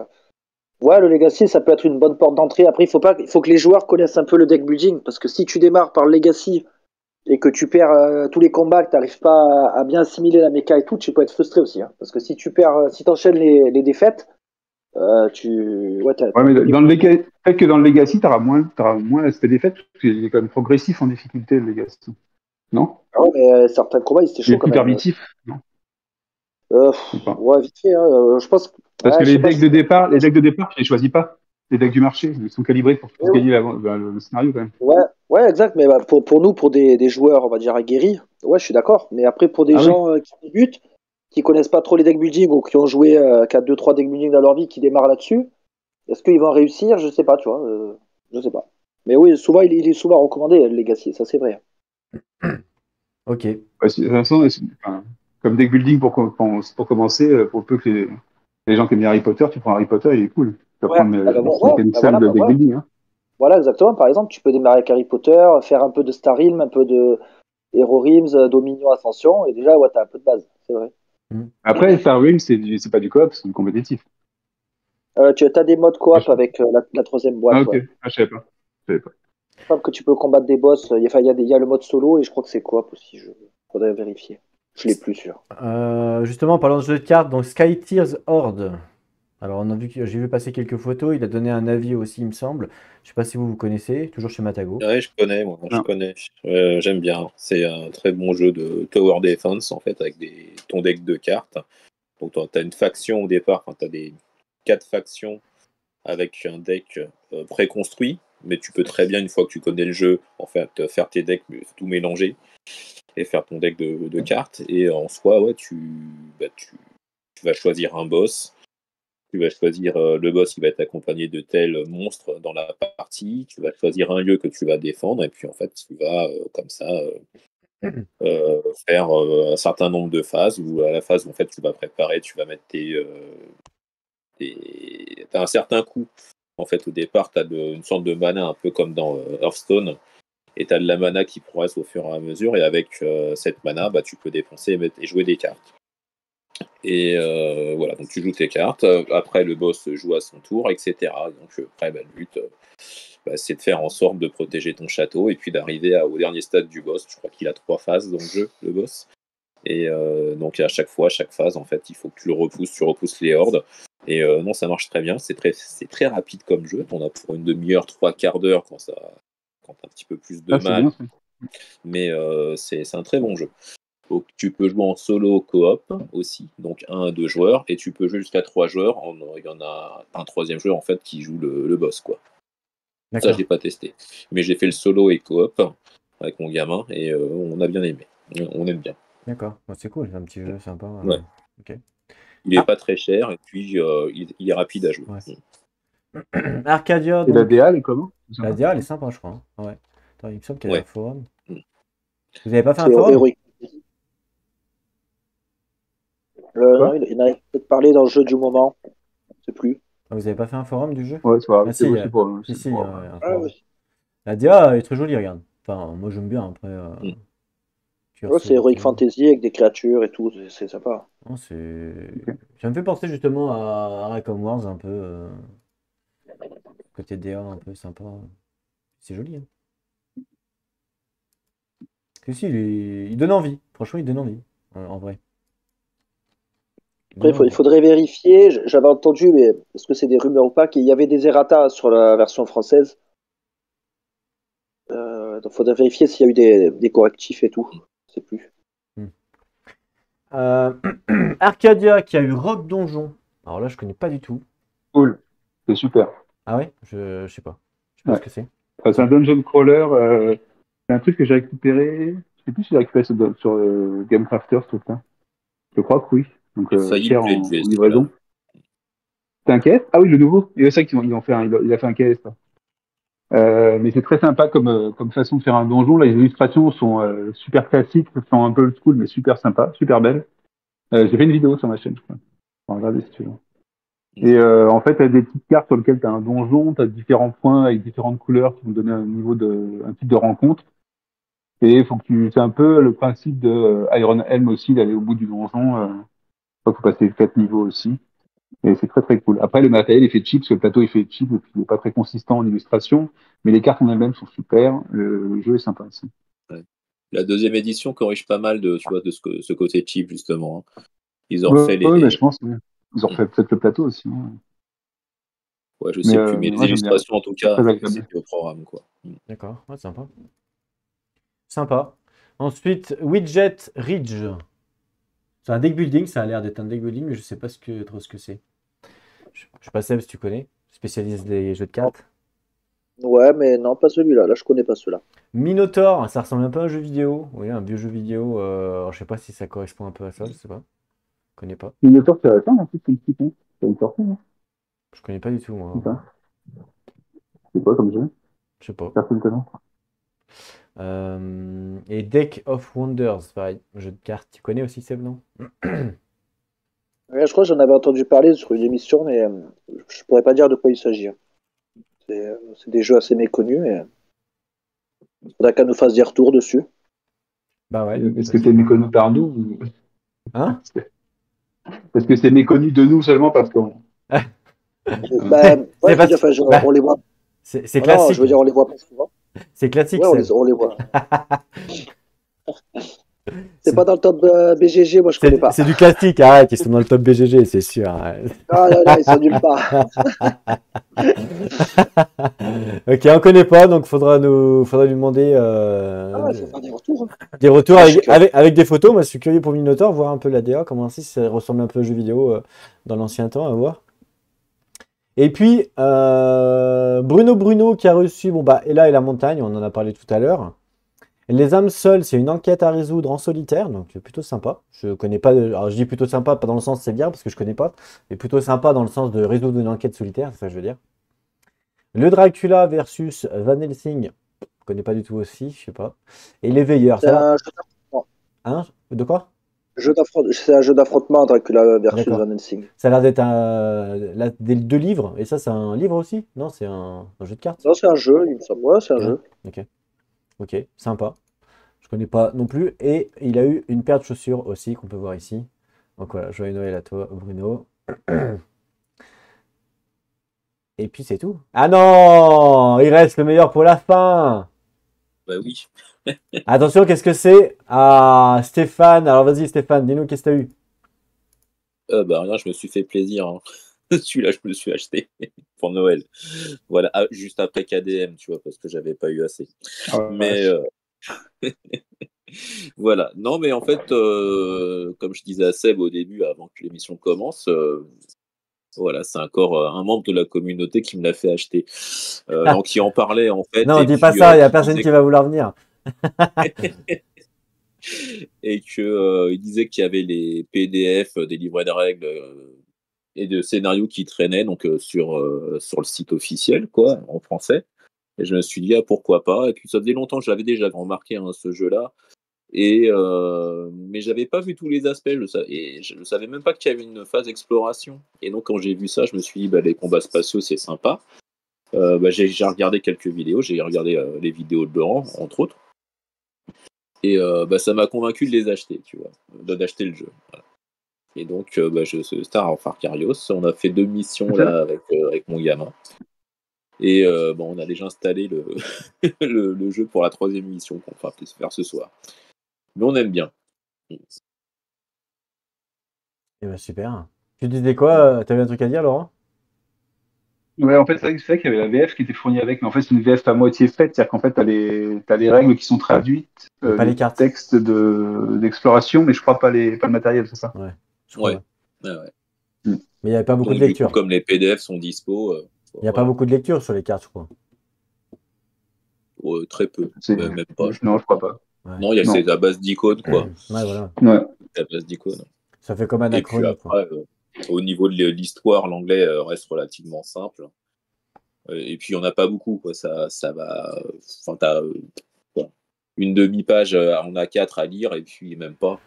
ouais, le Legacy, ça peut être une bonne porte d'entrée. Après, il faut que les joueurs connaissent un peu le deck building, parce que si tu démarres par le Legacy et que tu perds tous les combats, que tu n'arrives pas à bien assimiler la méca et tout, tu peux être frustré aussi, hein. Parce que si tu perds, si t'enchaînes les défaites, ouais, Ouais, t'as un peu mais des dans le coups. Legacy, peut-être que dans le Legacy, t'auras moins l'aspect défaite, parce qu'il est quand même progressif en difficulté, le Legacy. Non? Ah ouais, mais certains combats, c'était Il chaud est quand plus même. permissif, non? Ou pas? Ouais, vite fait, hein. Je pense, Parce ouais, que je sais pas si les decks de départ, je les choisis pas. Les decks du marché, ils sont calibrés pour oui, tous oui. gagner le scénario quand même. Ouais, ouais, exact. Mais bah, pour nous, pour des joueurs, on va dire aguerris, ouais, je suis d'accord. Mais après, pour des Ah oui. gens qui débutent, qui connaissent pas trop les deck building ou qui ont joué qu'à 2-3 deck building dans leur vie, qui démarrent là-dessus, est-ce qu'ils vont réussir? Je sais pas, tu vois. Je sais pas. Mais oui, souvent, il est souvent recommandé, le Legacy, ça c'est vrai. Ok. Ouais, de toute façon, enfin, comme deck building pour commencer, pour peu que les gens qui aiment bien Harry Potter, tu prends Harry Potter, il est cool. Tu vas Ouais, prendre ah bah, les ouais, systèmes bah seuls voilà, de deck building. Hein. voilà, exactement. Par exemple, tu peux démarrer avec Harry Potter, faire un peu de Star Realm, un peu de Hero Realms, Dominion Ascension, et déjà, ouais, t'as un peu de base, c'est vrai. Mm. Après, Star Wars, c'est pas du coop, c'est du compétitif. Tu as des modes Ah, coop avec la troisième ah, boîte, ok, ouais. ah, je savais pas. Je savais pas. Il me semble que tu peux combattre des boss. Enfin, il y a le mode solo et je crois que c'est coop aussi. Faudrait vérifier. Je l'ai plus sûr. Justement, en parlant de jeu de cartes, donc Sky Tears Horde. Alors, on a vu j'ai vu passer quelques photos. Il a donné un avis aussi, il me semble. Je sais pas si vous connaissez, toujours chez Matago. Ouais, je connais, moi, je Non. connais. J'aime bien. C'est un très bon jeu de tower defense, en fait, avec ton deck de cartes. Donc, tu as une faction au départ, enfin, tu as des 4 factions avec un deck préconstruit, mais tu peux très bien, une fois que tu connais le jeu, en fait, faire tes decks, tout mélanger et faire ton deck de cartes. Et en soi, ouais, tu vas choisir un boss. Tu vas choisir le boss qui va être accompagné de tels monstres dans la partie. Tu vas choisir un lieu que tu vas défendre. Et puis, en fait, tu vas, comme ça, faire un certain nombre de phases. Où à la phase où en fait, tu vas préparer, tu vas mettre t'as un certain coût. En fait, au départ, tu as une sorte de mana un peu comme dans Hearthstone. Et tu as de la mana qui progresse au fur et à mesure. Et avec cette mana, bah, tu peux dépenser et jouer des cartes. Et voilà, donc tu joues tes cartes. Après, le boss joue à son tour, etc. Donc après, bah, le but, c'est de faire en sorte de protéger ton château et puis d'arriver au dernier stade du boss. Je crois qu'il a 3 phases dans le jeu, le boss. Et donc à chaque fois, chaque phase, en fait, il faut que tu repousses les hordes. Et non, ça marche très bien. C'est très rapide comme jeu. On a pour une demi-heure, 3 quarts d'heure quand t'as un petit peu plus de Ah, c'est bien mal. ça. Mais c'est un très bon jeu. Donc, tu peux jouer en solo coop aussi, donc 1 à 2 joueurs, et tu peux jouer jusqu'à 3 joueurs. Il y en a un troisième joueur en fait qui joue le boss, quoi. Ça, je D'accord. l'ai pas testé, mais j'ai fait le solo et coop avec mon gamin et on a bien aimé. On aime bien. D'accord. Bon, c'est cool, c'est un petit jeu sympa. Ouais. Ok. Il est Ah, pas très cher et puis il est rapide à jouer. ouais. Arcadia, Et la donc. DA, elle est comment? C'est La sympa. DA, elle est sympa, je crois, hein. Ouais. Attends, il me semble qu'il y avait un Ouais. forum. Mm. Vous avez pas fait C'est un forum? Heroic. Non, Quoi? il en a peut-être parlé dans le jeu du moment. Je sais plus. Ah, vous avez pas fait un forum du jeu? Ouais, c'est pas Ah grave. si, si, C'est si, pour, ouais, un Ah, forum. ouais. La DA est très jolie, regarde. Enfin, moi j'aime bien après. Mm. Ouais, c'est Heroic Cursority. Fantasy avec des créatures et tout. C'est sympa. Non, c'est. ok. Ça me fait penser justement à Recon Wars un peu. Côté DA un peu sympa. C'est joli, hein. Que si, il donne envie. Franchement, il donne envie. En vrai. Il Après, donne il envie. faudrait vérifier. J'avais entendu, mais est-ce que c'est des rumeurs ou pas, qu'il y avait des errata sur la version française. Donc, faudrait vérifier s'il y a eu des correctifs et tout. Je sais plus. Hmm. Euh, Arcadia qui a eu Rock Donjon. Alors là, je connais pas du tout. Cool. C'est super. Ah ouais? Je sais pas. Je sais pas Ouais. ce que c'est. Enfin, c'est un dungeon crawler. C'est un truc que j'ai récupéré. Je sais plus si j'ai récupéré sur Game Crafter, ce truc-là. Je crois que oui. Donc, J'ai failli le cher en pledger celui-là. livraison. C'est un KS? Ah oui, le nouveau. Et c'est ça qu'ils ont fait il a fait un KS, là. Mais c'est très sympa comme façon de faire un donjon. Là, les illustrations sont super classiques, sont un peu old school, mais super sympa, super belles. J'ai fait une vidéo sur ma chaîne, je crois. On va regarder si tu veux. Mm. Et en fait, tu as des petites cartes sur lesquelles tu as un donjon, tu as différents points avec différentes couleurs qui vont donner un type de rencontre. Et il faut que c'est un peu le principe de Iron Helm aussi, d'aller au bout du donjon. Il faut passer 4 niveaux aussi. Et c'est très très cool. Après, le matériel est fait cheap, parce que le plateau est fait cheap, et puis il n'est pas très consistant en illustration, mais les cartes en elles-mêmes sont super, le jeu est sympa aussi. Ouais. La deuxième édition corrige pas mal de, tu vois, de ce côté cheap, justement, hein. Ils ont Ouais, refait ouais, mais je les. pense, ouais. Ils ont refait peut-être le plateau aussi, hein. Ouais, je Mais sais plus, mais les moi j'aime bien, illustrations, en tout c'est cas, très agréable. c'était au programme, quoi. D'accord, ouais, sympa. Sympa. Ensuite, Widget Ridge. C'est un deck building, ça a l'air d'être un deck building, mais je sais pas trop ce que c'est. Je sais pas, Seb, si tu connais. Spécialiste des jeux de cartes. Ouais, mais non, pas celui-là. Là, je connais pas celui-là. Minotaur, ça ressemble un peu à un jeu vidéo. Oui, un vieux jeu vidéo. Alors, je sais pas si ça correspond un peu à ça, je sais pas. Je connais pas. Le Minotaur, c'est récent, en fait, c'est une petite, hein. C'est une sortie, hein. Je connais pas du tout, C'est moi. ça. C'est quoi comme jeu? Je sais pas. Personne connaît. Et Deck of Wonders, pareil, jeu de cartes. Tu connais aussi, Seb, non? Ouais, je crois que j'en avais entendu parler sur une émission, mais je pourrais pas dire de quoi il s'agit, hein. C'est des jeux assez méconnus et faudra qu'elle nous fasse des retours dessus. Bah ouais. Est-ce que c'est méconnu par nous ou... Hein? Est-ce que c'est méconnu de nous seulement parce qu'on... Bah, C'est ouais, je veux parce dire, que- enfin, bah, on les voit. c'est Non, je classique. veux dire, on les voit pas souvent. C'est classique, Ouais, Seb. on les voit. C'est C'est pas dans le top BGG, moi je connais pas. c'est du classique, arrête, ils sont dans le top BGG, c'est sûr. Arrête. Ah là là, ils sont nulle part. Ok, on connaît pas, donc faudra lui demander Ah, il faut faire des retours, hein. des retours Ah, je suis avec, curieux. avec des photos. Moi, je suis curieux pour Minotaur, voir un peu la DA, comment si ça ressemble un peu aux jeux vidéo dans l'ancien temps, à voir. Et puis, Bruno qui a reçu, bon bah, et là et la montagne, on en a parlé tout à l'heure. Les âmes seules, c'est une enquête à résoudre en solitaire, donc c'est plutôt sympa. Je connais pas, alors je dis plutôt sympa, pas dans le sens c'est bien, parce que je connais pas, mais plutôt sympa dans le sens de résoudre une enquête solitaire, c'est ça que je veux dire. Le Dracula versus Van Helsing, je connais pas du tout aussi, je sais pas. Et les Veilleurs, C'est ça là, un jeu d'affrontement. hein? De quoi? C'est un jeu d'affrontement Dracula versus D'accord. Van Helsing. Ça a l'air d'être deux livres, et ça c'est un livre aussi? Non, c'est un jeu de cartes. Non, c'est un jeu, il me semble. Ouais, c'est un Ouais. jeu. Ok, ok, sympa. Je connais pas non plus. Et il a eu une paire de chaussures aussi qu'on peut voir ici. Donc voilà, joyeux Noël à toi, Bruno. Et puis c'est tout. Ah non! Il reste le meilleur pour la fin! Bah oui. Attention, qu'est-ce que c'est? Ah, Stéphane. Alors vas-y, Stéphane, dis-nous qu'est-ce que t'as eu? Bah rien, je me suis fait plaisir, hein. Celui-là, je me le suis acheté pour Noël. Voilà, juste après KDM, tu vois, parce que j'avais pas eu assez. Ah, Mais voilà. Non, mais en fait, comme je disais à Seb au début, avant que l'émission commence, voilà, c'est encore un membre de la communauté qui me l'a fait acheter. Donc, qui en parlait, en fait, Non, et dis pas puis ça, il n'y a qui personne disait qui va vouloir venir. et que il disait qu'il y avait les PDF des livrets de règles et de scénarios qui traînaient donc sur le site officiel, quoi, en français. Et je me suis dit, ah, pourquoi pas. Et puis ça faisait longtemps que j'avais déjà remarqué, hein, ce jeu-là. Et mais j'avais pas vu tous les aspects, et je ne savais même pas qu'il y avait une phase exploration. Et donc quand j'ai vu ça, je me suis dit, bah, les combats spatiaux, c'est sympa. Bah, j'ai regardé quelques vidéos, j'ai regardé les vidéos de Laurent, entre autres. Et bah, ça m'a convaincu de les acheter, tu vois, d'acheter le jeu. Voilà. Et donc, bah, Star of Arcarios, on a fait 2 missions là avec mon gamin. Et bon, on a déjà installé le jeu pour la 3e mission qu'on va faire ce soir. Mais on aime bien. Eh ben, super. Tu disais quoi? T'avais un truc à dire, Laurent? Ouais, en fait, c'est vrai qu'il y avait la VF qui était fournie avec, mais en fait, c'est une VF à moitié faite, c'est-à-dire qu'en fait, t'as les règles qui sont traduites, Mais pas les les cartes. textes d'exploration, mais je crois pas le matériel, c'est ça? Ouais, je crois. Ouais. Ouais. Mm. Mais il n'y avait pas beaucoup Donc, de du coup, lecture. comme les PDF sont dispo, Il n'y a pas voilà. beaucoup de lecture sur les cartes, je crois. Très peu, même pas. Non, je crois pas. Ouais. Non, il y a Non. c'est la base d'icônes, quoi. Ouais, voilà. Ouais. La base d'icônes. Ça fait comme Et puis anachronique, quoi. après, au niveau de l'histoire, l'anglais reste relativement simple. Et puis, il n'y en a pas beaucoup, quoi. Ça va. Enfin, t'as bon, une demi-page en A4 à lire, et puis même pas.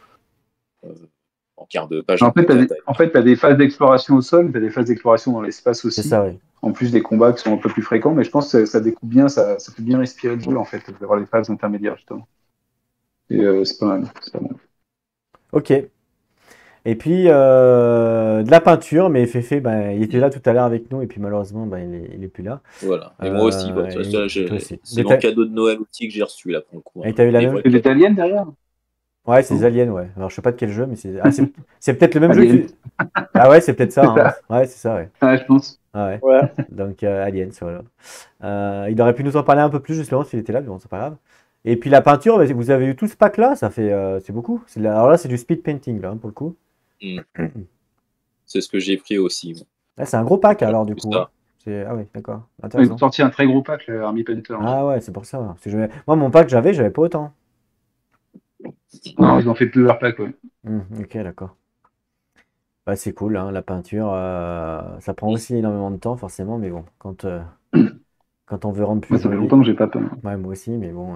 En quart de page En en fait, A4. t'as des phases d'exploration au sol, t'as des phases d'exploration dans l'espace C'est aussi, ça, oui. en plus des combats qui sont un peu plus fréquents, mais je pense que ça découpe bien, ça fait bien respirer le jeu, en fait, d'avoir les phases intermédiaires, justement. Et c'est pas mal. C'est pas mal. Ok. Et puis de la peinture, mais Féfé, ben, il était là tout à l'heure avec nous, et puis malheureusement, ben, il est plus là. Voilà. Et moi aussi, bah, Et toi aussi. c'est mon cadeau de Noël aussi que j'ai reçu là pour le coup. Et t'as eu la Les même. C'est voitures. des aliens derrière? Ouais, c'est des aliens, ouais. Alors je sais pas de quel jeu, mais c'est peut-être le même jeu Alien. que tu. Ah ouais, c'est peut-être ça, hein. Ouais, c'est ça, ouais. Ah, je pense. Ah ouais. Ouais. Donc Aliens, voilà. Il aurait pu nous en parler un peu plus justement s'il était là, mais bon, c'est pas grave. Et puis la peinture, bah, vous avez eu tout ce pack là, ça fait c'est beaucoup. Alors là, c'est du speed painting là, hein, pour le coup. Mm. C'est ce que j'ai pris aussi. Moi. Là, c'est un gros pack alors du Tout coup. ça. Hein. Ah oui, d'accord, Ils intéressant. ont sorti un très gros pack, le Army Painter. Ah ouais, c'est pour ça. Parce que moi, mon pack que j'avais pas autant. Non, ils ont fait plusieurs packs, ouais. Ok, d'accord. Bah, c'est cool, hein, la peinture, ça prend aussi énormément de temps forcément, mais bon, quand on veut rendre plus Moi, ça fait joli. longtemps que j'ai pas peint. Ouais, moi aussi, mais bon.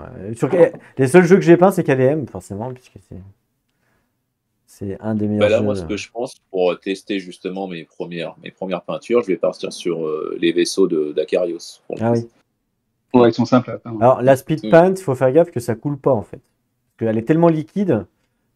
Les seuls jeux que j'ai peints, c'est KDM, forcément, puisque c'est un des meilleurs Bah là, jeux. moi, ce que je pense pour tester justement mes premières peintures, je vais partir sur les vaisseaux d'Acarios. Ah oui. Ouais, ils sont simples à peindre. Alors, la speed paint, il faut faire gaffe que ça coule pas, en fait. Parce qu'elle est tellement liquide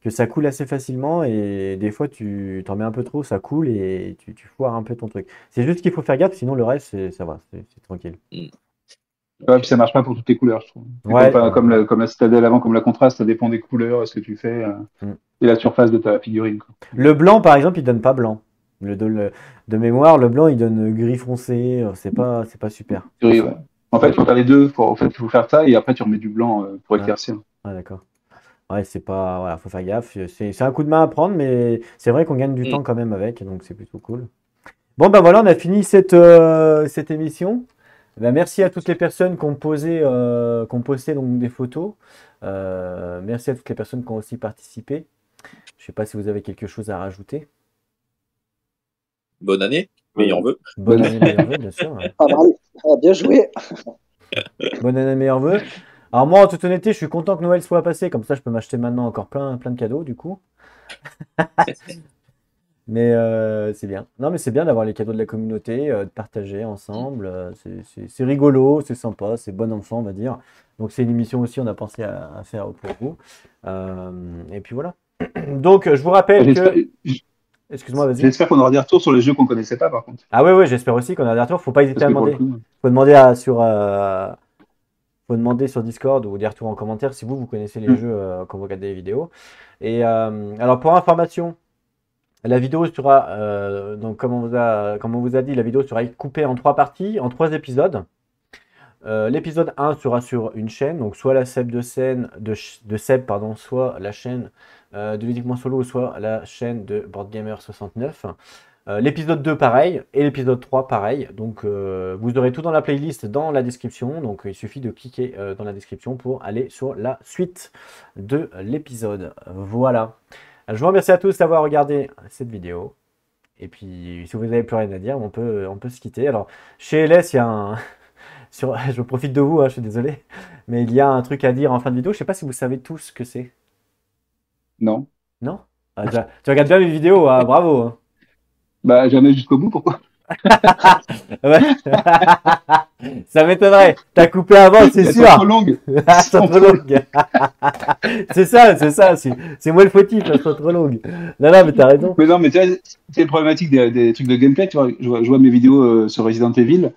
que ça coule assez facilement, et des fois, tu t'en mets un peu trop, ça coule, et tu foires un peu ton truc. C'est juste qu'il faut faire gaffe, sinon le reste, ça va, c'est tranquille. Ouais, puis ça marche pas pour toutes les couleurs, je trouve. Ouais. Comme la Citadelle avant, comme la contraste, ça dépend des couleurs, ce que tu fais, et la surface de ta figurine, quoi. Le blanc, par exemple, il donne pas blanc. De mémoire, le blanc, il donne gris foncé. C'est pas super. Ouais. En fait, il faut faire les deux. Il faut faire ça et après tu remets du blanc pour éclaircir. Ah, d'accord. Ouais, c'est pas. Voilà, faut faire gaffe. C'est un coup de main à prendre, mais c'est vrai qu'on gagne du temps quand même avec, donc c'est plutôt cool. Bon, ben voilà, on a fini cette émission. Ben, merci à toutes les personnes qui ont posté donc des photos. Merci à toutes les personnes qui ont aussi participé. Je sais pas si vous avez quelque chose à rajouter. Bonne année, meilleurs vœux. Bonne année, meilleurs vœux, bien sûr. Pas mal. Ah, bien joué. Bonne année, meilleurs vœux. Alors moi, en toute honnêteté, je suis content que Noël soit passé, comme ça je peux m'acheter maintenant encore plein de cadeaux du coup. Mais c'est bien. Non, mais c'est bien d'avoir les cadeaux de la communauté, de partager ensemble. C'est rigolo, c'est sympa, c'est bon enfant, on va dire. Donc c'est une émission aussi, on a pensé à faire pour vous. Et puis voilà. Donc je vous rappelle que... Excuse-moi, vas-y. J'espère qu'on aura des retours sur les jeux qu'on connaissait pas, par contre. Ah ouais, j'espère aussi qu'on aura des retours. Faut pas hésiter à demander. Faut demander sur Discord ou des retours en commentaire si vous connaissez les jeux quand vous regardez les vidéos. Et alors pour information, la vidéo sera, donc comme on vous a dit, la vidéo sera coupée en 3 parties, en 3 épisodes. L'épisode 1 sera sur une chaîne, donc soit la Seb de Seb, pardon, soit la chaîne de Ludiquement Solo, soit la chaîne de BoardGamer69. L'épisode 2 pareil, et l'épisode 3 pareil. Donc vous aurez tout dans la playlist dans la description. Donc il suffit de cliquer dans la description pour aller sur la suite de l'épisode. Voilà. Je vous remercie à tous d'avoir regardé cette vidéo. Et puis si vous n'avez plus rien à dire, on peut se quitter. Alors chez LS, il y a un... je profite de vous, hein, je suis désolé. Mais il y a un truc à dire en fin de vidéo. Je ne sais pas si vous savez tous ce que c'est. Non. Non tu regardes bien mes vidéos, hein, bravo. Hein. Bah, jamais jusqu'au bout, pourquoi? Ouais. Ça m'étonnerait. T'as coupé avant, c'est sûr. Elles sont trop longues. Elles sont trop longues. C'est ça. C'est moi le fautif, elles sont trop longues. Non, mais t'as raison. Mais non, mais tu vois, c'est une problématique des trucs de gameplay. Tu vois, je vois mes vidéos sur Resident Evil.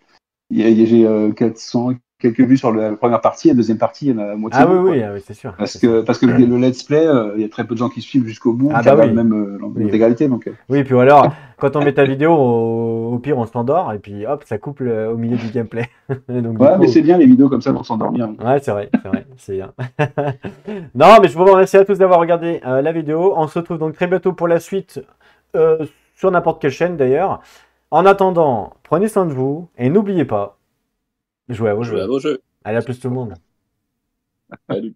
J'ai 400 quelques vues sur la première partie. La deuxième partie, il y en a la moitié. Ah oui, c'est sûr. Parce que le let's play, il y a très peu de gens qui suivent jusqu'au bout, qui regardent même l'intégralité. Donc. Oui, puis alors, quand on met ta vidéo, au pire, on s'endort et puis hop, ça coupe au milieu du gameplay. Donc, ouais, mais c'est bien les vidéos comme ça pour s'endormir. Ouais, c'est vrai, c'est bien. Non, mais je vous remercie à tous d'avoir regardé la vidéo. On se retrouve donc très bientôt pour la suite sur n'importe quelle chaîne d'ailleurs. En attendant, prenez soin de vous et n'oubliez pas, jouez à vos jeux. Allez, à plus tout le monde. Salut.